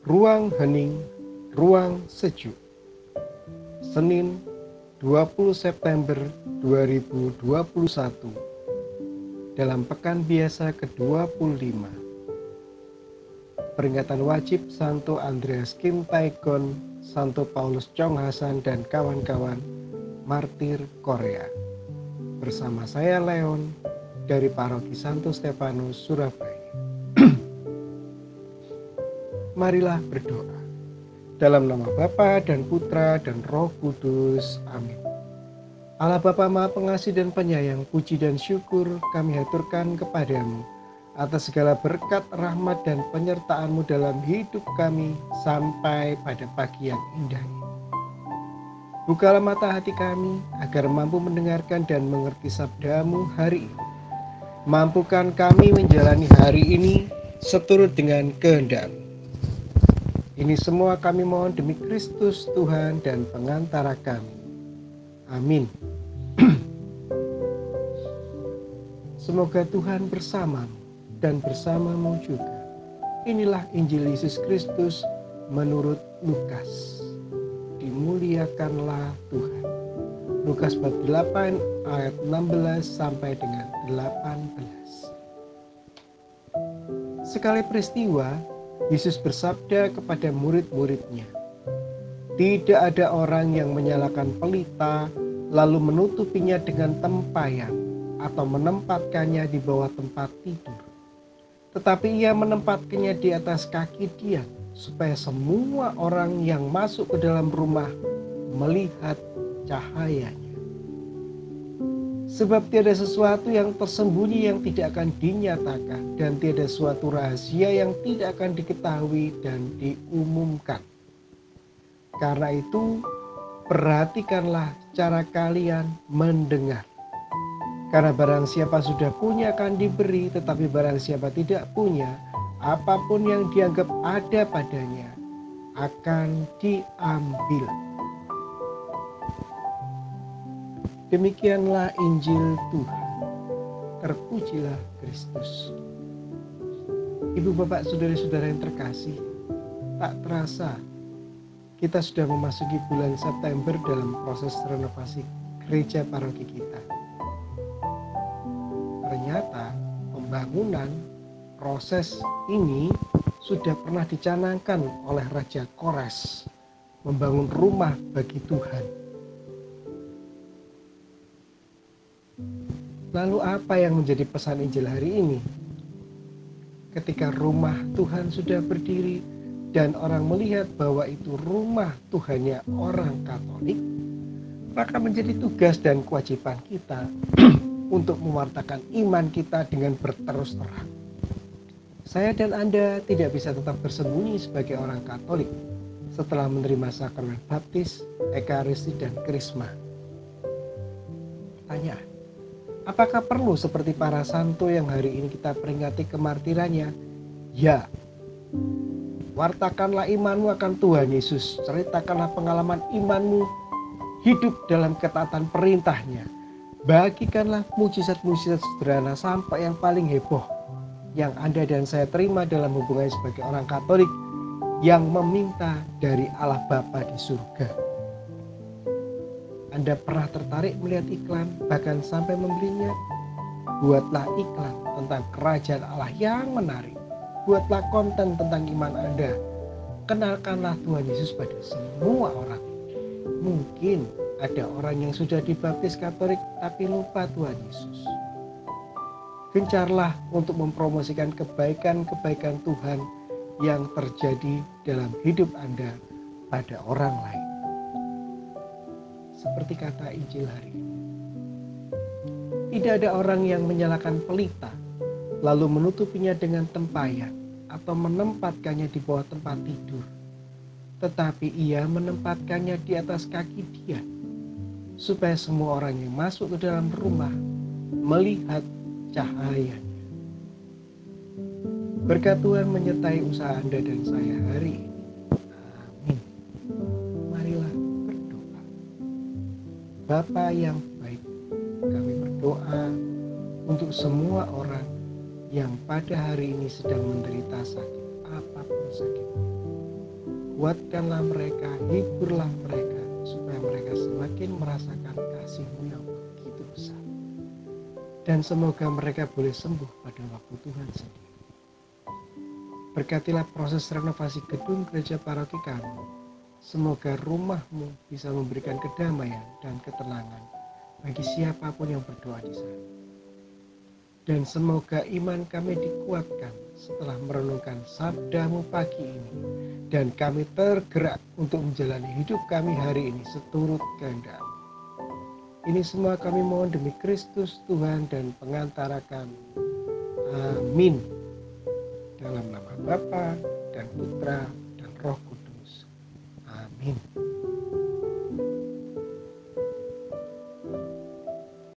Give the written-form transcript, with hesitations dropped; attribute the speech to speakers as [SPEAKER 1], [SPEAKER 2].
[SPEAKER 1] Ruang Hening, Ruang Sejuk. Senin 20 September 2021 dalam pekan biasa ke-25. Peringatan wajib Santo Andreas Kim Taegon, Santo Paulus Chong Hasan dan kawan-kawan martir Korea. Bersama saya Leon dari Paroki Santo Stefanus, Surabaya. Marilah berdoa. Dalam nama Bapa dan Putra dan Roh Kudus. Amin. Allah Bapa Maha Pengasih dan Penyayang, puji dan syukur kami haturkan kepadamu atas segala berkat, rahmat dan penyertaan-Mu dalam hidup kami sampai pada pagi yang indah ini. Bukalah mata hati kami agar mampu mendengarkan dan mengerti sabda-Mu hari ini. Mampukan kami menjalani hari ini seturut dengan kehendak-Mu. Ini semua kami mohon demi Kristus Tuhan dan pengantara kami. Amin. Semoga Tuhan bersamamu dan bersamamu juga. Inilah Injil Yesus Kristus menurut Lukas. Dimuliakanlah Tuhan. Lukas bab 8 ayat 16 sampai dengan 18. Sekali peristiwa, Yesus bersabda kepada murid-muridnya, "Tidak ada orang yang menyalakan pelita lalu menutupinya dengan tempayan atau menempatkannya di bawah tempat tidur. Tetapi ia menempatkannya di atas kaki dia, supaya semua orang yang masuk ke dalam rumah melihat cahayanya. Sebab tiada sesuatu yang tersembunyi yang tidak akan dinyatakan, dan tiada suatu rahasia yang tidak akan diketahui dan diumumkan. Karena itu, perhatikanlah cara kalian mendengar. Karena barang siapa sudah punya akan diberi, tetapi barang siapa tidak punya, apapun yang dianggap ada padanya akan diambil." Demikianlah Injil Tuhan. Terpujilah Kristus. Ibu, bapak, saudara-saudara yang terkasih, tak terasa kita sudah memasuki bulan September dalam proses renovasi gereja paroki kita. Ternyata pembangunan proses ini sudah pernah dicanangkan oleh Raja Kores, membangun rumah bagi Tuhan. Lalu apa yang menjadi pesan Injil hari ini? Ketika rumah Tuhan sudah berdiri dan orang melihat bahwa itu rumah Tuhannya orang Katolik, maka menjadi tugas dan kewajiban kita untuk mewartakan iman kita dengan berterus terang. Saya dan Anda tidak bisa tetap bersembunyi sebagai orang Katolik setelah menerima sakramen baptis, ekaristi dan krisma. Pertanyaan, apakah perlu seperti para santo yang hari ini kita peringati kemartirannya? Ya. Wartakanlah imanmu akan Tuhan Yesus. Ceritakanlah pengalaman imanmu, hidup dalam ketaatan perintahnya. Bagikanlah mujizat-mujizat sederhana sampai yang paling heboh yang Anda dan saya terima dalam hubungan sebagai orang Katolik yang meminta dari Allah Bapa di surga. Anda pernah tertarik melihat iklan, bahkan sampai membelinya? Buatlah iklan tentang kerajaan Allah yang menarik. Buatlah konten tentang iman Anda. Kenalkanlah Tuhan Yesus pada semua orang. Mungkin ada orang yang sudah dibaptis Katolik tapi lupa Tuhan Yesus. Gencarlah untuk mempromosikan kebaikan-kebaikan Tuhan yang terjadi dalam hidup Anda pada orang lain. Seperti kata Injil hari ini, tidak ada orang yang menyalakan pelita lalu menutupinya dengan tempayan atau menempatkannya di bawah tempat tidur, tetapi ia menempatkannya di atas kaki dia, supaya semua orang yang masuk ke dalam rumah melihat cahayanya. Berkat Tuhan menyertai usaha Anda dan saya hari ini. Amin. Marilah berdoa. Bapa yang baik, kami berdoa untuk semua orang yang pada hari ini sedang menderita sakit, apapun sakitnya. kuatkanlah mereka, hiburlah mereka, supaya mereka semakin merasakan kasih-Mu yang begitu besar. Dan semoga mereka boleh sembuh pada waktu Tuhan sendiri. Berkatilah proses renovasi gedung gereja paroki kami. Semoga rumah-Mu bisa memberikan kedamaian dan ketenangan bagi siapapun yang berdoa di sana. Dan semoga iman kami dikuatkan setelah merenungkan sabda-Mu pagi ini. Dan kami tergerak untuk menjalani hidup kami hari ini seturut kehendak-Mu. Ini semua kami mohon demi Kristus Tuhan dan pengantara kami. Amin. Dalam nama Bapa dan Putra dan Roh Kudus. Amin.